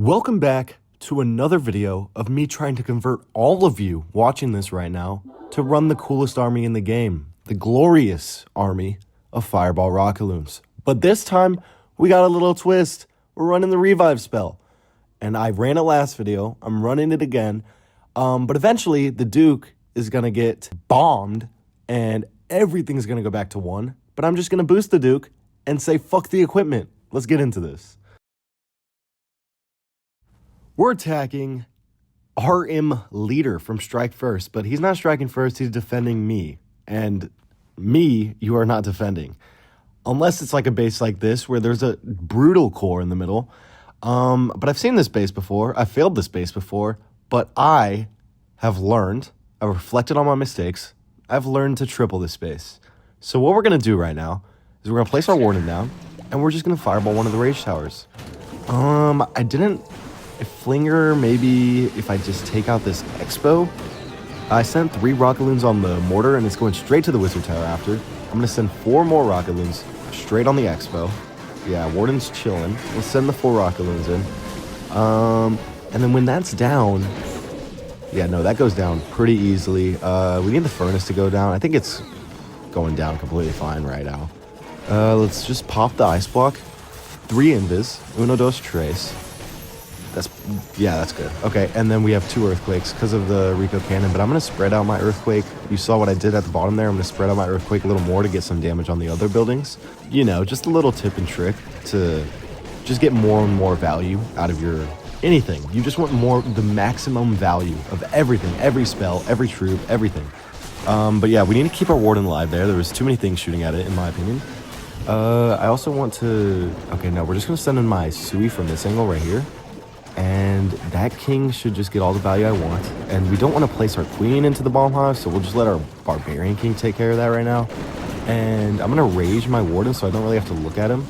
Welcome back to another video of me trying to convert all of you watching this right now to run the coolest army in the game, the glorious army of Fireball Rockaloons. But this time, we got a little twist. We're running the revive spell. And I ran it last video. I'm running it again. But eventually, the Duke is going to get bombed and everything's going to go back to 1. But I'm just going to boost the Duke and say, fuck the equipment. Let's get into this. We're attacking RM Leader from Strike First, but he's not striking first, he's defending me. And me, you are not defending. Unless it's like a base like this, where there's a brutal core in the middle. But I've seen this base before, I've failed this base before, but I have learned, I reflected on my mistakes, I've learned to triple this base. So what we're going to do right now is we're going to place our Warden down, and we're just going to fireball one of the Rage Towers. I didn't... Flinger, maybe if I just take out this Expo. I sent 3 Rocketloons on the mortar and it's going straight to the Wizard Tower after. I'm going to send 4 more Rocketloons straight on the Expo. Yeah, Warden's chilling. We'll send the 4 Rocketloons in. And then when that's down... Yeah, no, that goes down pretty easily. We need the Furnace to go down. I think it's going down completely fine right now. Let's just pop the Ice Block. 3 Invis. Uno, dos, tres. That's good. Okay, and then we have 2 Earthquakes because of the Rico Cannon, but I'm going to spread out my Earthquake. You saw what I did at the bottom there. I'm going to spread out my Earthquake a little more to get some damage on the other buildings. You know, just a little tip and trick to just get more and more value out of your anything. You just want the maximum value of everything, every spell, every troop, everything. But yeah, we need to keep our Warden alive there. There was too many things shooting at it, in my opinion. I also want to... Okay, no, we're just going to send in my Sui from this angle right here. And that king should just get all the value I want. And we don't want to place our queen into the bomb hive, so we'll just let our barbarian king take care of that right now. And I'm going to rage my warden so I don't really have to look at him.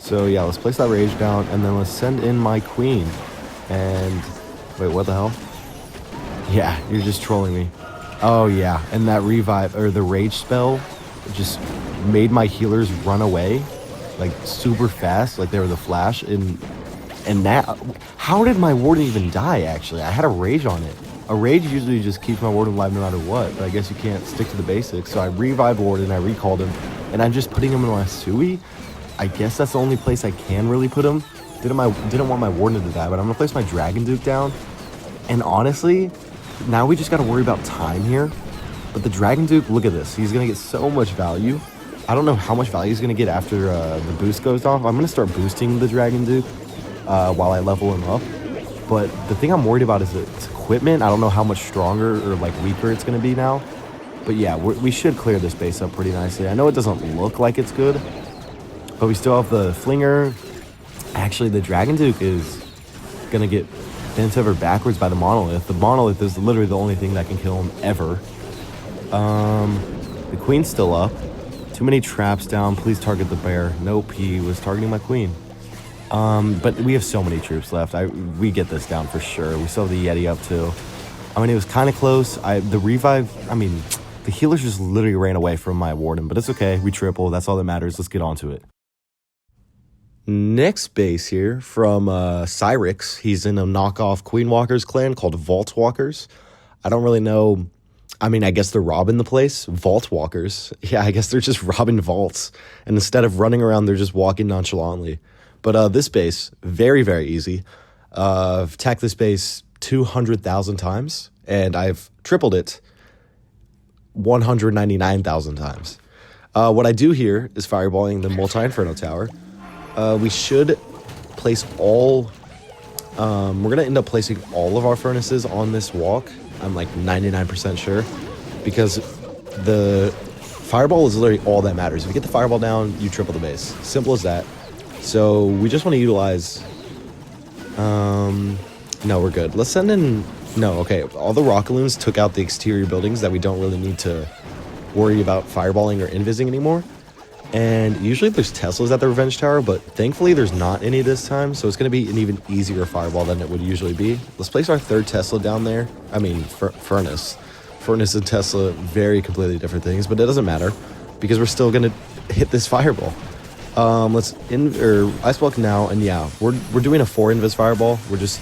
So yeah, let's place that rage down, and then let's send in my queen. And wait, what the hell? Yeah, you're just trolling me. Oh yeah, and that revive, or the rage spell, just made my healers run away like super fast, like they were the Flash. And that, how did my warden even die, actually? I had a rage on it. A rage usually just keeps my warden alive no matter what, but I guess you can't stick to the basics. So I revived warden, I recalled him, and I'm just putting him in my Sui. I guess that's the only place I can really put him. Didn't want my warden to die, but I'm going to place my Dragon Duke down. And honestly, now we just got to worry about time here. But the Dragon Duke, look at this. He's going to get so much value. I don't know how much value he's going to get after the boost goes off. I'm going to start boosting the Dragon Duke. While I level him up. But the thing I'm worried about is its equipment. I don't know how much stronger or like weaker it's going to be now. But yeah, we should clear this base up pretty nicely. I know it doesn't look like it's good, but we still have the Flinger. Actually, the Dragon Duke is going to get bent over backwards by the Monolith. The Monolith is literally the only thing that can kill him ever. The Queen's still up. Too many traps down. Please target the bear. Nope, he was targeting my Queen. But we have so many troops left. We get this down for sure. We still have the Yeti up too. I mean, it was kind of close. The revive, the healers just literally ran away from my warden, but it's okay. We triple. That's all that matters. Let's get on to it. Next base here from Cyrix. He's in a knockoff Queen Walkers clan called Vault Walkers. I don't really know. I mean, I guess they're robbing the place. Vault Walkers. Yeah, I guess they're just robbing vaults. And instead of running around, they're just walking nonchalantly. But this base, very, very easy. I've attacked this base 200,000 times, and I've tripled it 199,000 times. What I do here is fireballing the Multi-Inferno Tower. We should place all... we're going to end up placing all of our furnaces on this walk. I'm like 99% sure. Because the fireball is literally all that matters. If you get the fireball down, you triple the base. Simple as that. So we just want to utilize, no, we're good. Let's send in, no, okay. All the Rockaloons took out the exterior buildings that we don't really need to worry about fireballing or invising anymore. And usually there's Teslas at the Revenge Tower, but thankfully there's not any this time. So it's going to be an even easier fireball than it would usually be. Let's place our 3rd Tesla down there. I mean, Furnace. Furnace and Tesla, very completely different things, but it doesn't matter because we're still going to hit this fireball. Let's ice block now, and yeah, we're doing a 4 invis fireball. We're just,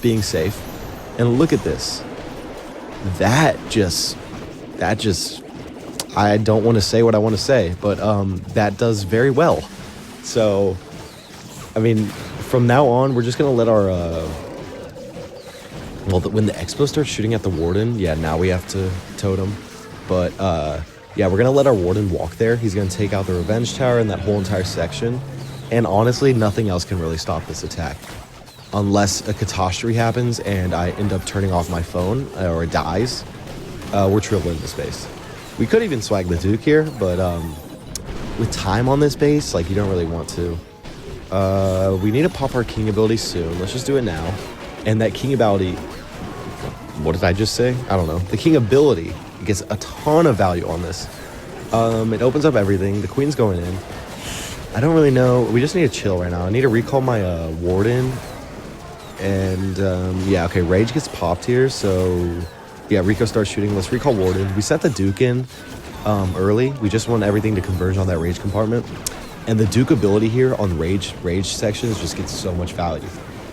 being safe. And look at this. That just I don't want to say what I want to say, but that does very well. So, I mean, from now on, we're just gonna let our when the expo starts shooting at the warden, yeah, now we have to totem. But yeah, we're gonna let our warden walk there. He's gonna take out the revenge tower and that whole entire section. And honestly, nothing else can really stop this attack, unless a catastrophe happens and I end up turning off my phone or it dies. We're triple into space. We could even swag the Duke here, but with time on this base, like, you don't really want to. We need to pop our King ability soon. Let's just do it now. And that King ability, what did I just say? I don't know. The King ability gets a ton of value on this. It opens up everything. The Queen's going in. I don't really know. We just need to chill right now. I need to recall my Warden. And yeah, okay, Rage gets popped here, so yeah, Rico starts shooting. Let's recall Warden. We set the Duke in early. We just want everything to converge on that Rage compartment. And the Duke ability here on Rage sections just gets so much value.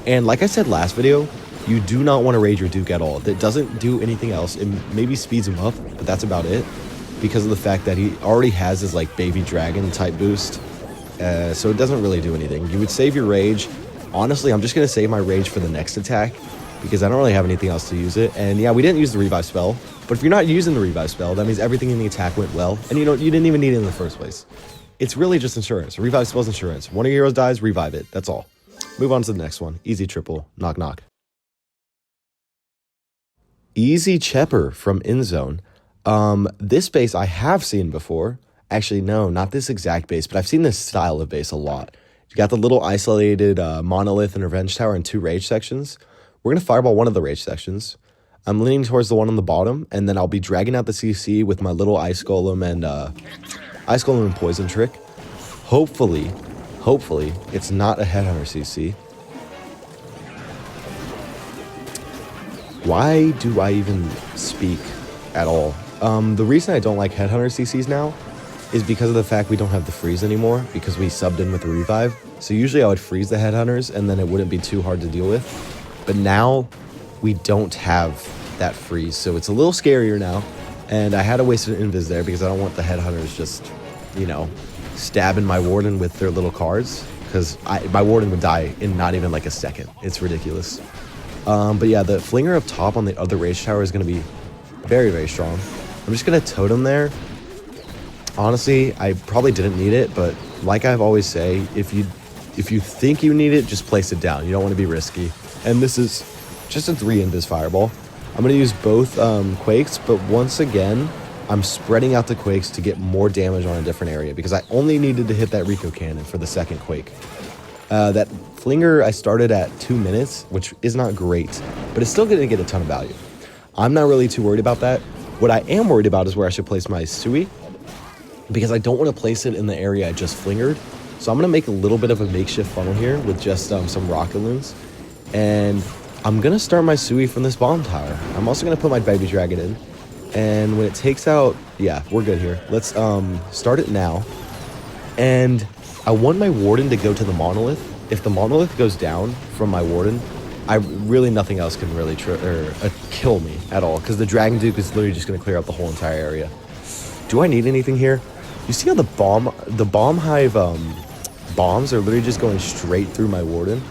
And like I said last video, you do not want to rage your Duke at all. That doesn't do anything else. It maybe speeds him up, but that's about it, because of the fact that he already has his like baby dragon type boost. So it doesn't really do anything. You would save your rage. Honestly, I'm just going to save my rage for the next attack, because I don't really have anything else to use it. And yeah, we didn't use the revive spell, but if you're not using the revive spell, that means everything in the attack went well, and you didn't even need it in the first place. It's really just insurance. Revive spell's insurance. One of your heroes dies, revive it. That's all. Move on to the next one. Easy triple. Knock knock. Easy Chepper from Inzone. This base I have seen before. Actually, no, not this exact base, but I've seen this style of base a lot. You got the little isolated monolith and revenge tower and 2 rage sections. We're going to fireball one of the rage sections. I'm leaning towards the one on the bottom, and then I'll be dragging out the CC with my little ice golem and poison trick. Hopefully, it's not a headhunter CC. Why do I even speak at all? The reason I don't like headhunter CCs now is because of the fact we don't have the freeze anymore, because we subbed in with the revive. So usually I would freeze the headhunters and then it wouldn't be too hard to deal with. But now we don't have that freeze, so it's a little scarier now. And I had to waste an invis there because I don't want the headhunters just, stabbing my warden with their little cards, because my warden would die in not even like a second. It's ridiculous. But yeah, the flinger up top on the other rage tower is going to be very, very strong. I'm just going to totem there. Honestly, I probably didn't need it, but like I've always say, if you think you need it, just place it down. You don't want to be risky. And this is just a 3 invis fireball. I'm going to use both quakes, but once again, I'm spreading out the quakes to get more damage on a different area, because I only needed to hit that Rico cannon for the second quake. That flinger I started at 2 minutes, which is not great, but it's still going to get a ton of value. I'm not really too worried about that. What I am worried about is where I should place my Sui, because I don't want to place it in the area I just flingered. So I'm going to make a little bit of a makeshift funnel here with just some Rocketloons. And I'm going to start my Sui from this bomb tower. I'm also going to put my baby dragon in. And when it takes out, yeah, we're good here. Let's start it now. And I want my warden to go to the monolith. If the monolith goes down from my warden, nothing else can really kill me at all, because the Dragon Duke is literally just going to clear out the whole entire area. Do I need anything here? You see how the bomb hive bombs are literally just going straight through my warden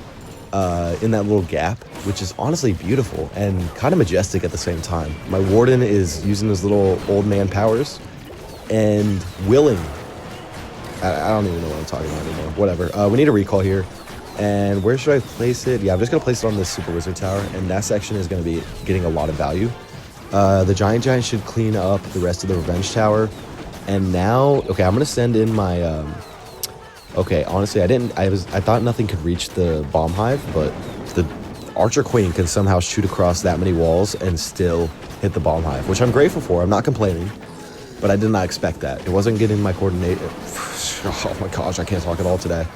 in that little gap, which is honestly beautiful and kind of majestic at the same time. My warden is using those little old man powers and willing. I don't even know what I'm talking about anymore. Whatever. We need a recall here. And where should I place it? Yeah, I'm just going to place it on this Super Wizard Tower, and that section is going to be getting a lot of value. The Giant should clean up the rest of the Revenge Tower. And now, okay, I'm going to send in my... okay, honestly, I thought nothing could reach the Bomb Hive, but the Archer Queen can somehow shoot across that many walls and still hit the Bomb Hive, which I'm grateful for. I'm not complaining, but I did not expect that. It wasn't getting my coordinate... Oh my gosh, I can't talk at all today.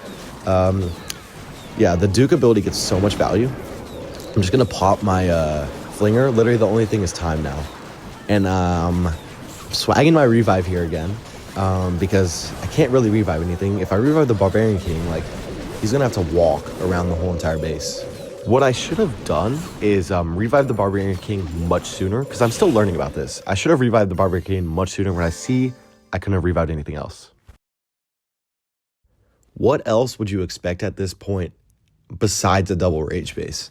Yeah, the Duke ability gets so much value. I'm just going to pop my Flinger. Literally, the only thing is time now. And swagging my revive here again. because I can't really revive anything. If I revive the Barbarian King, like, he's gonna have to walk around the whole entire base. What I should have done is revive the Barbarian King much sooner, because I'm still learning about this. I should have revived the Barbarian King much sooner when I couldn't have revived anything else. What else would you expect at this point besides a double rage base?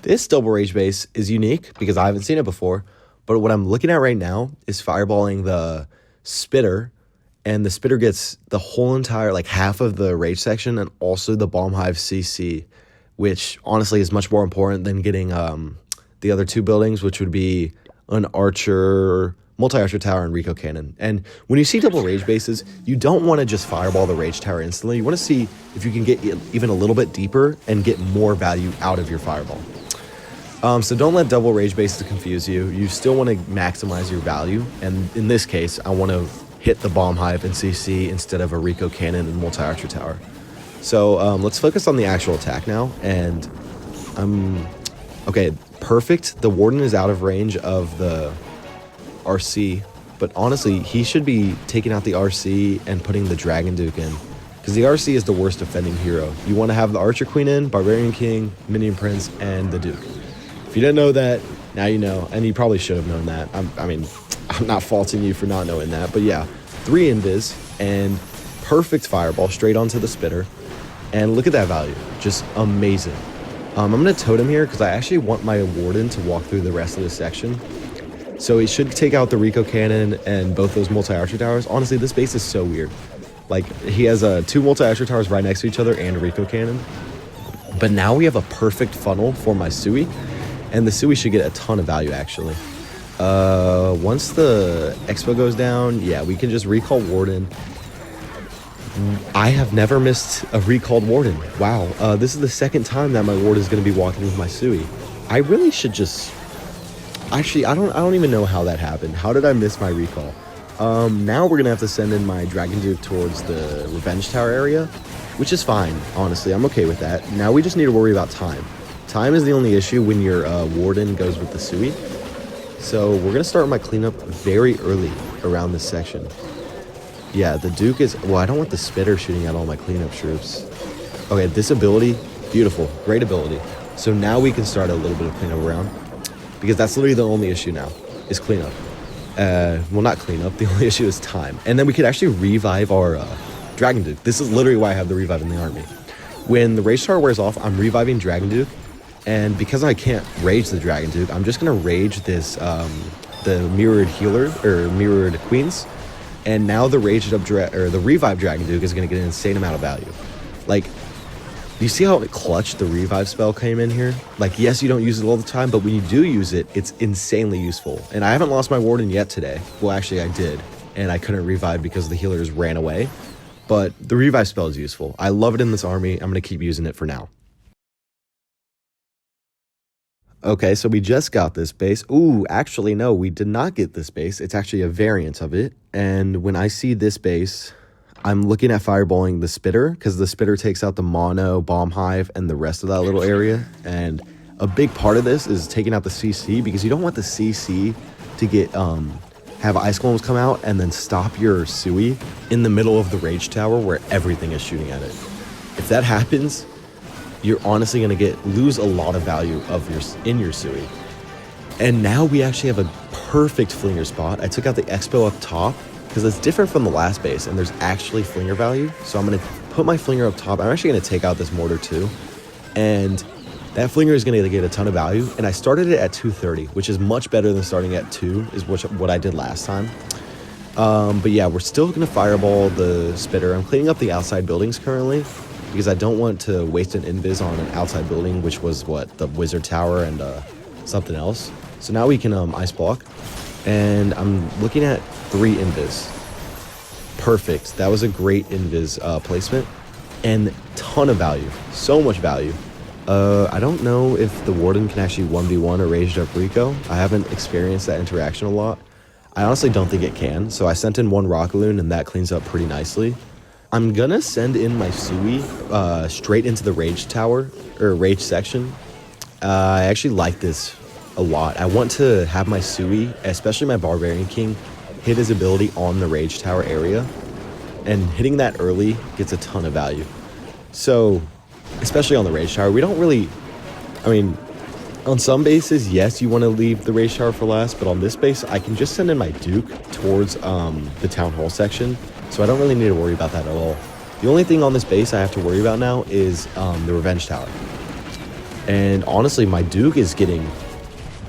This double rage base is unique because I haven't seen it before, but what I'm looking at right now is fireballing the spitter, and the spitter gets the whole entire, like, half of the rage section and also the bomb hive CC, which honestly is much more important than getting the other two buildings, which would be an archer, multi-archer tower, and Rico cannon. And when you see double rage bases, you don't want to just fireball the rage tower instantly. You want to see if you can get even a little bit deeper and get more value out of your fireball. So don't let double rage bases confuse you. You still want to maximize your value. And in this case, I want to hit the bomb hive and CC instead of a Rico cannon and multi-archer tower. So let's focus on the actual attack now. And okay, perfect. The warden is out of range of the RC, but honestly, he should be taking out the RC and putting the Dragon Duke in, because the RC is the worst defending hero. You want to have the Archer Queen in, Barbarian King, Minion Prince, and the Duke. If you didn't know that, now you know, and you probably should have known that. I'm not faulting you for not knowing that, but yeah, 3 invis and perfect fireball straight onto the spitter, and look at that value, just amazing. I'm gonna totem here because I actually want my warden to walk through the rest of this section. So he should take out the Rico cannon and both those multi-archer towers. Honestly, this base is so weird. Like, he has 2 multi-archer towers right next to each other and a Rico cannon. But now we have a perfect funnel for my Sui, and the Sui should get a ton of value, actually. Once the expo goes down, yeah, we can just recall warden. I have never missed a recalled warden. Wow, this is the second time that my ward is going to be walking with my Sui. I really should just... Actually, I don't even know how that happened. How did I miss my recall? Now we're gonna have to send in my Dragon Duke towards the Revenge Tower area, which is fine, honestly. I'm okay with that. Now we just need to worry about time. Time is the only issue when your Warden goes with the Sui. So we're gonna start my cleanup very early around this section. Yeah, the Duke is... Well, I don't want the Spitter shooting at all my cleanup troops. Okay, this ability, beautiful, great ability. So now we can start a little bit of cleanup around, because that's literally the only issue now, is cleanup. Well, not cleanup, the only issue is time. And then we could actually revive our Dragon Duke. This is literally why I have the revive in the army. When the Rage Tower wears off, I'm reviving Dragon Duke, and because I can't rage the Dragon Duke, I'm just gonna rage this, the Mirrored Healer, or Mirrored Queens, and now the the Revive Dragon Duke is gonna get an insane amount of value. Like, you see how clutch the revive spell came in here? Like, yes, you don't use it all the time, but when you do use it, it's insanely useful. And I haven't lost my warden yet today. Well, actually, I did, and I couldn't revive because the healers ran away. But the revive spell is useful. I love it in this army. I'm going to keep using it for now. Okay, so we just got this base. Ooh, actually, no, we did not get this base. It's actually a variant of it. And when I see this base... I'm looking at fireballing the Spitter, because the Spitter takes out the Mono, Bomb Hive, and the rest of that little area. And a big part of this is taking out the CC, because you don't want the CC to get have Ice Golems come out and then stop your Sui in the middle of the Rage Tower where everything is shooting at it. If that happens, you're honestly going to lose a lot of value in your Sui. And now we actually have a perfect flinger spot. I took out the Expo up top, because it's different from the last base, and there's actually flinger value. So I'm going to put my flinger up top. I'm actually going to take out this mortar too, and that flinger is going to get a ton of value. And I started it at 230, which is much better than starting at 2, is what I did last time. But yeah, we're still going to fireball the Spitter. I'm cleaning up the outside buildings currently, because I don't want to waste an invis on an outside building, which was the Wizard Tower and something else. So now we can ice block, and I'm looking at 3 invis. Perfect. That was a great invis placement, and ton of value. So much value. I don't know if the Warden can actually 1v1 a Raged Up Rico. I haven't experienced that interaction a lot. I honestly don't think it can, so I sent in 1 Rocketloon, and that cleans up pretty nicely. I'm gonna send in my Sui straight into the Rage Tower, or Rage section. I actually like this a lot. I want to have my Sui, especially my Barbarian King, hit his ability on the rage tower area, and hitting that early gets a ton of value. So, especially on the rage tower, we don't really, I mean, on some bases, yes, you want to leave the rage tower for last, but on this base, I can just send in my Duke towards the town hall section, so I don't really need to worry about that at all. The only thing on this base I have to worry about now is the revenge tower. And honestly, my Duke is getting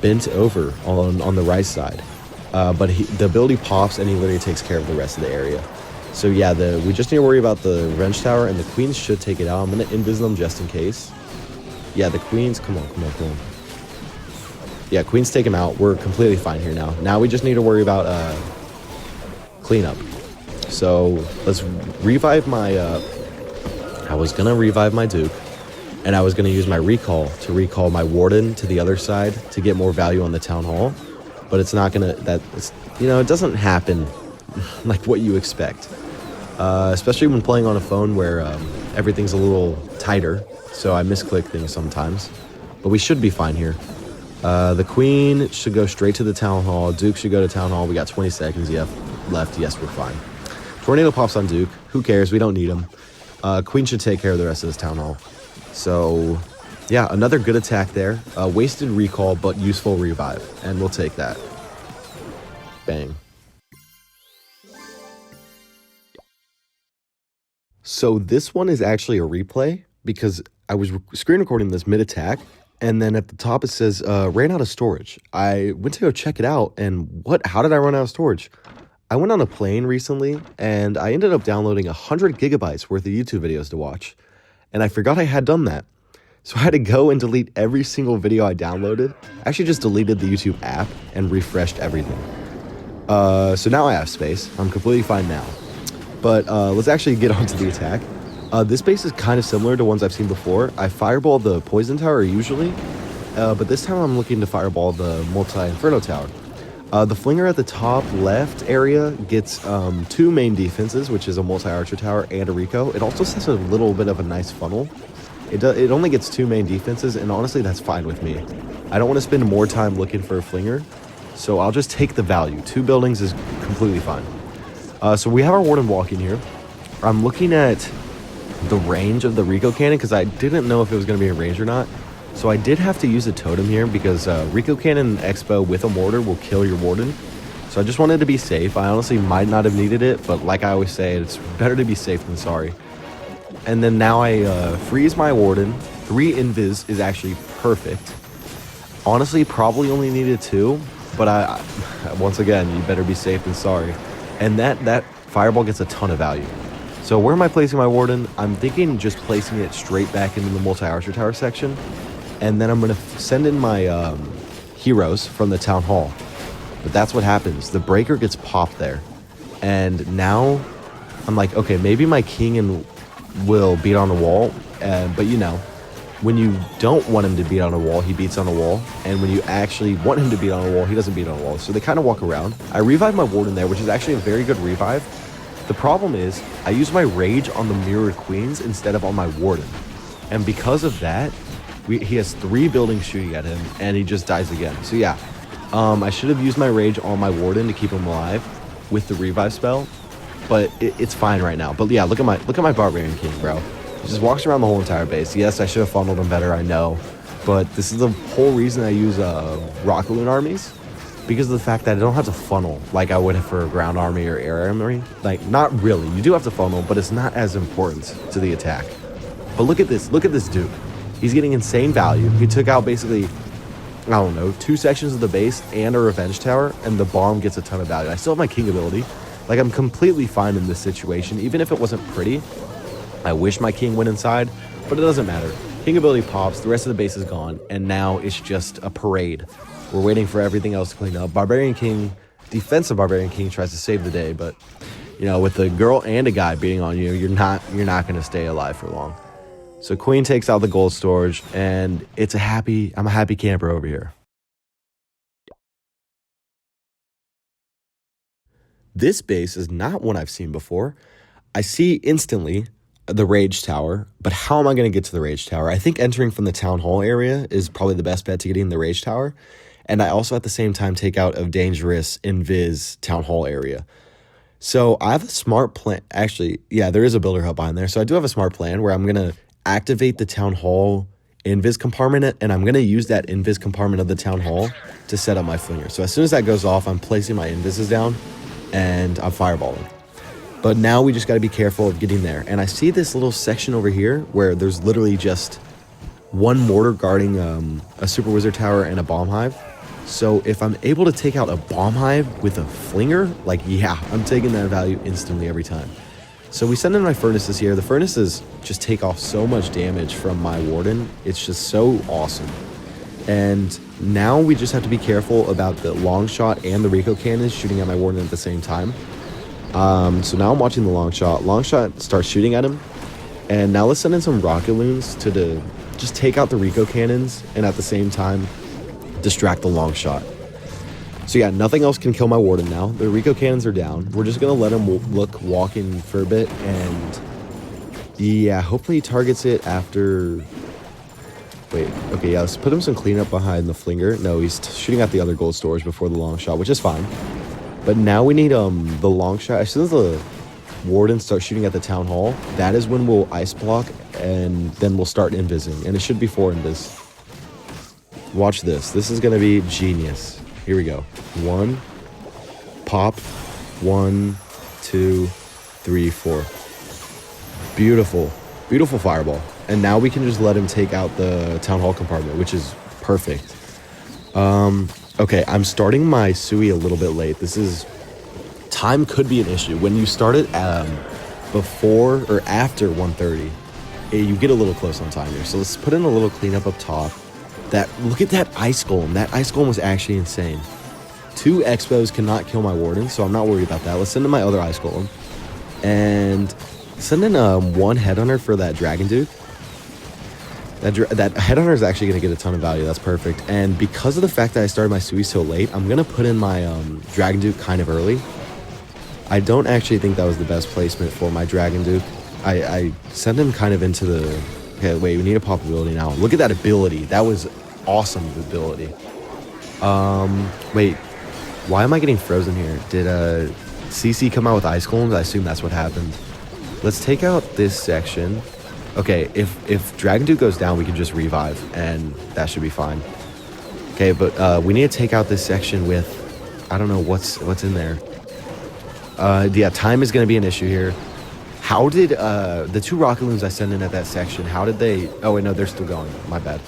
bent over on the right side, but the ability pops and he literally takes care of the rest of the area. So yeah, we just need to worry about the revenge tower, and the queens should take it out. I'm gonna invis them just in case. Yeah, the queens, come on. Yeah, queens take him out. We're completely fine here now. Now we just need to worry about cleanup. So let's revive my, I was gonna revive my Duke, and I was gonna use my recall to recall my warden to the other side to get more value on the town hall, but it's not gonna, it doesn't happen like what you expect. Especially when playing on a phone where everything's a little tighter, so I misclick things sometimes. But we should be fine here. The queen should go straight to the town hall. Duke should go to town hall. We got 20 seconds left. Yes, we're fine. Tornado pops on Duke. Who cares? We don't need him. Queen should take care of the rest of this town hall. So, yeah, another good attack there. Wasted recall, but useful revive. And we'll take that. Bang. So this one is actually a replay because I was screen recording this mid-attack, and then at the top it says, ran out of storage. I went to go check it out, and how did I run out of storage? I went on a plane recently, and I ended up downloading 100 gigabytes worth of YouTube videos to watch, and I forgot I had done that. So I had to go and delete every single video I downloaded. I actually just deleted the YouTube app and refreshed everything. So now I have space. I'm completely fine now. But let's actually get onto the attack. This base is kind of similar to ones I've seen before. I fireball the poison tower usually, but this time I'm looking to fireball the multi-inferno tower. The flinger at the top left area gets 2 main defenses, which is a multi-archer tower and a Rico. It also sets a little bit of a nice funnel. It only gets 2 main defenses, and honestly, that's fine with me. I don't want to spend more time looking for a flinger, so I'll just take the value. 2 buildings is completely fine. So we have our warden walking here. I'm looking at the range of the Rico cannon because I didn't know if it was going to be a range or not. So I did have to use a totem here because Rico cannon expo with a mortar will kill your warden. So I just wanted to be safe. I honestly might not have needed it, but like I always say, it's better to be safe than sorry. And then now I freeze my warden. 3 invis is actually perfect. Honestly, probably only needed 2, but I once again, you better be safe than sorry. And that fireball gets a ton of value. So where am I placing my warden? I'm thinking just placing it straight back into the multi-archer tower section. And then I'm going to send in my heroes from the town hall. But that's what happens. The breaker gets popped there. And now I'm like, okay, maybe my king will beat on the wall. But when you don't want him to beat on a wall, he beats on a wall. And when you actually want him to beat on a wall, he doesn't beat on a wall. So they kind of walk around. I revive my warden there, which is actually a very good revive. The problem is I use my rage on the mirrored queens instead of on my warden. And because of that, he has 3 buildings shooting at him and he just dies again. So yeah, I should have used my rage on my warden to keep him alive with the revive spell, but it's fine right now. But yeah, look at my barbarian king, bro. He just walks around the whole entire base. Yes, I should have funneled him better, I know. But this is the whole reason I use Rocketloon armies, because of the fact that I don't have to funnel like I would have for a ground army or air army. Like, not really. You do have to funnel, but it's not as important to the attack. But look at this Duke. He's getting insane value. He took out basically, I don't know, 2 sections of the base and a revenge tower, and the bomb gets a ton of value. I still have my king ability. Like, I'm completely fine in this situation, even if it wasn't pretty. I wish my king went inside, but it doesn't matter. King ability pops, the rest of the base is gone, and now it's just a parade. We're waiting for everything else to clean up. Barbarian King, defensive Barbarian King tries to save the day, but with a girl and a guy beating on you, you're not going to stay alive for long. So Queen takes out the gold storage, and I'm a happy camper over here. This base is not one I've seen before. I see instantly the Rage Tower, but how am I going to get to the Rage Tower? I think entering from the Town Hall area is probably the best bet to getting the Rage Tower. And I also at the same time take out a dangerous invis town hall area. So I have a smart plan. Actually, yeah, there is a builder hub behind there. So I do have a smart plan where I'm going to activate the town hall invis compartment, and I'm going to use that invis compartment of the town hall to set up my flinger. So as soon as that goes off, I'm placing my invises down and I'm fireballing. But now we just got to be careful of getting there. And I see this little section over here where there's literally just one mortar guarding a super wizard tower and a bomb hive. So if I'm able to take out a bomb hive with a flinger, like, yeah, I'm taking that value instantly every time. So we send in my furnaces here. The furnaces just take off so much damage from my warden. It's just so awesome. And now we just have to be careful about the long shot and the Rico cannons shooting at my warden at the same time. So now I'm watching the long shot. Long shot starts shooting at him. And now let's send in some rocketloons to just take out the Rico cannons and at the same time distract the long shot. So yeah, nothing else can kill my warden now. The Rico cannons are down. We're just gonna let him walk in for a bit, and yeah, hopefully he targets it after. Wait, okay, yeah, let's put him some cleanup behind the flinger. No, he's shooting at the other gold storage before the long shot, which is fine. But now we need the long shot. As soon as the warden starts shooting at the town hall, that is when we'll ice block, and then we'll start invising, and it should be 4 invis. Watch this. This is gonna be genius. Here we go. 1, pop, 1, 2, 3, 4. Beautiful, beautiful fireball. And now we can just let him take out the town hall compartment, which is perfect. Okay, I'm starting my Sui a little bit late. Time could be an issue. When you start it before or after 1:30, you get a little close on time here. So let's put in a little cleanup up top. Look at that ice golem. That ice golem was actually insane. 2 expos cannot kill my warden, so I'm not worried about that. Let's send in my other ice golem. And send in 1 headhunter for that dragon duke. That headhunter is actually going to get a ton of value. That's perfect. And because of the fact that I started my Sui so late, I'm going to put in my dragon duke kind of early. I don't actually think that was the best placement for my dragon duke. I sent him kind of into the... Okay, wait, we need a pop ability now. Look at that ability. That was awesome ability. Wait, why am I getting frozen here? Did CC come out with ice golems? I assume that's what happened. Let's take out this section. Okay, if Dragon Duke goes down, we can just revive, and that should be fine. Okay, but we need to take out this section with... I don't know what's in there. Yeah, time is going to be an issue here. How did the 2 rockaloons I sent in at that section, how did they... Oh, wait, no, they're still going. My bad.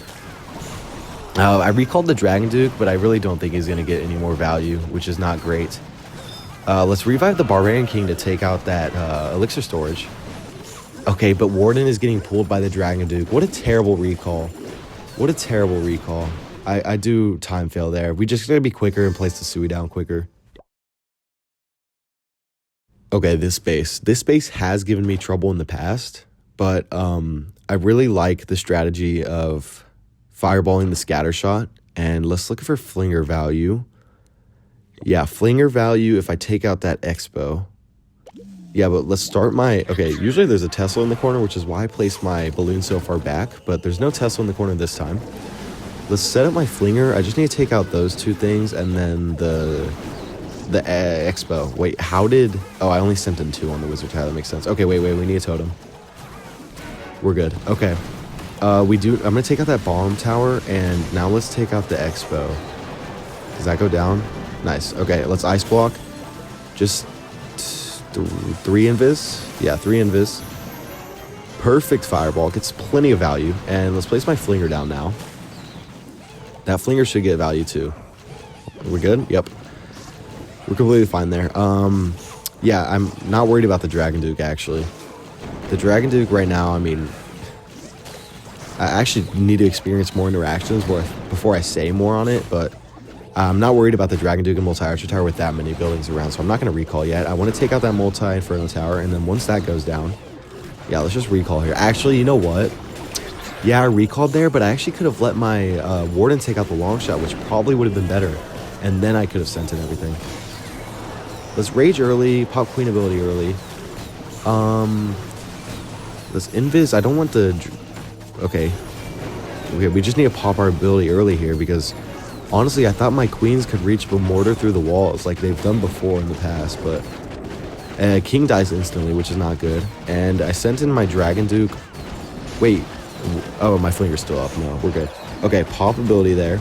I recalled the Dragon Duke, but I really don't think he's going to get any more value, which is not great. Let's revive the Barbarian King to take out that elixir storage. Okay, but Warden is getting pulled by the Dragon Duke. What a terrible recall. What a terrible recall. I do time fail there. We just gotta be quicker and place the Sui down quicker. Okay, this base. This base has given me trouble in the past, but I really like the strategy of fireballing the scatter shot. And let's look for flinger value. Yeah, flinger value if I take out that expo. Yeah, but let's start my... Okay, usually there's a Tesla in the corner, which is why I placed my balloon so far back, but there's no Tesla in the corner this time. Let's set up my flinger. I just need to take out those 2 things, and then the expo. Wait, how did... Oh, I only sent in 2 on the wizard tile. That makes sense. Okay, wait, we need a totem. We're good. Okay. I'm going to take out that bomb tower, and now let's take out the expo. Does that go down? Nice. Okay, let's ice block. Just... 3 invis. Yeah, 3 invis. Perfect fireball. Gets plenty of value. And let's place my flinger down now. That flinger should get value too. We're good? Yep. We're completely fine there. Yeah, I'm not worried about the Dragon Duke, actually. The Dragon Duke right now, I mean... I actually need to experience more interactions before I say more on it, but... I'm not worried about the Dragon Duke and Multi-Archer Tower with that many buildings around, so I'm not going to recall yet. I want to take out that Multi-Inferno Tower, and then once that goes down... Yeah, let's just recall here. Actually, you know what? Yeah, I recalled there, but I actually could have let my Warden take out the long shot, which probably would have been better. And then I could have sent in everything. Let's Rage early, pop Queen ability early. Let's Invis. I don't want the... Okay, we just need to pop our ability early here because Honestly, I thought my queens could reach the mortar through the walls like they've done before in the past, but king dies instantly, which is not good. And I sent in my dragon duke. Wait, oh, my flinger's still up. No, we're good. Okay, pop ability there.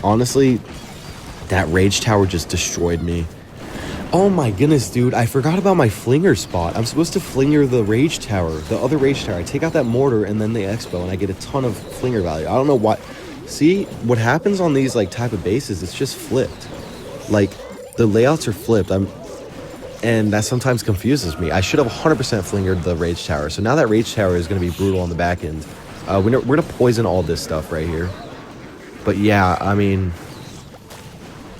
Honestly, that rage tower just destroyed me. Oh my goodness, dude, I forgot about my flinger spot. I'm supposed to flinger the rage tower, the other rage tower. I take out that mortar and then the expo, and I get a ton of flinger value. I don't know why. See, what happens on these like type of bases, it's just flipped. Like, the layouts are flipped. And that sometimes confuses me. I should have 100% flingered the rage tower. So now that rage tower is going to be brutal on the back end. We're going to poison all this stuff right here. But yeah, I mean,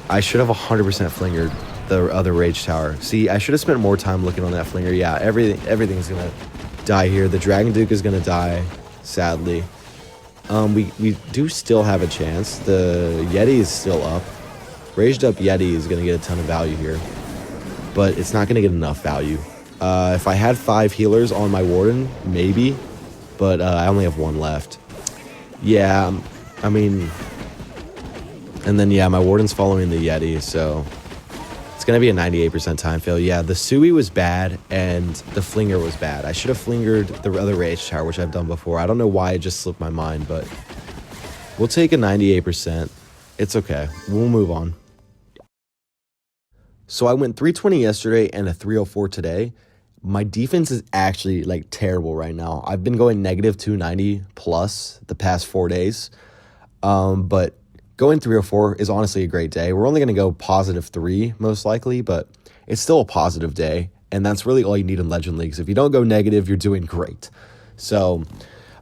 I should have 100% flingered the other rage tower. See, I should have spent more time looking on that flinger. Yeah, everything's going to die here. The Dragon Duke is going to die, sadly. We do still have a chance. The Yeti is still up. Raged up Yeti is going to get a ton of value here, but it's not going to get enough value. If I had 5 healers on my Warden, maybe, but I only have 1 left. Yeah, I mean, and then yeah, my Warden's following the Yeti, so it's going to be a 98% time fail. Yeah, the Sui was bad, and the Flinger was bad. I should have flingered the other Rage Tower, which I've done before. I don't know why it just slipped my mind, but we'll take a 98%. It's okay. We'll move on. So I went 320 yesterday and a 304 today. My defense is actually like terrible right now. I've been going negative 290 plus the past 4 days. But going 304 is honestly a great day. We're only going to go positive 3 most likely, but it's still a positive day. And that's really all you need in Legend Leagues. If you don't go negative, you're doing great. So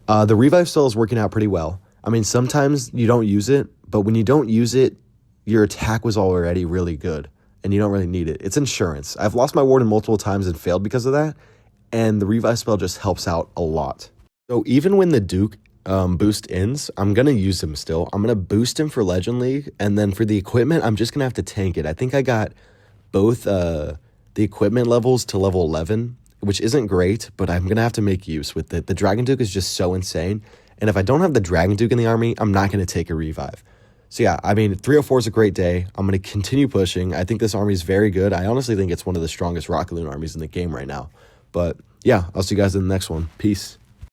the revive spell is working out pretty well. I mean, sometimes you don't use it, but when you don't use it, your attack was already really good. And you don't really need it. It's insurance. I've lost my Warden multiple times and failed because of that, and the revive spell just helps out a lot. So even when the Duke boost ends, I'm going to use him still. I'm going to boost him for Legend League, and then for the equipment, I'm just going to have to tank it. I think I got both the equipment levels to level 11, which isn't great, but I'm going to have to make use with it. The Dragon Duke is just so insane, and if I don't have the Dragon Duke in the army, I'm not going to take a revive. So yeah, I mean, 304 is a great day. I'm going to continue pushing. I think this army is very good. I honestly think it's one of the strongest Rocketloon armies in the game right now. But yeah, I'll see you guys in the next one. Peace.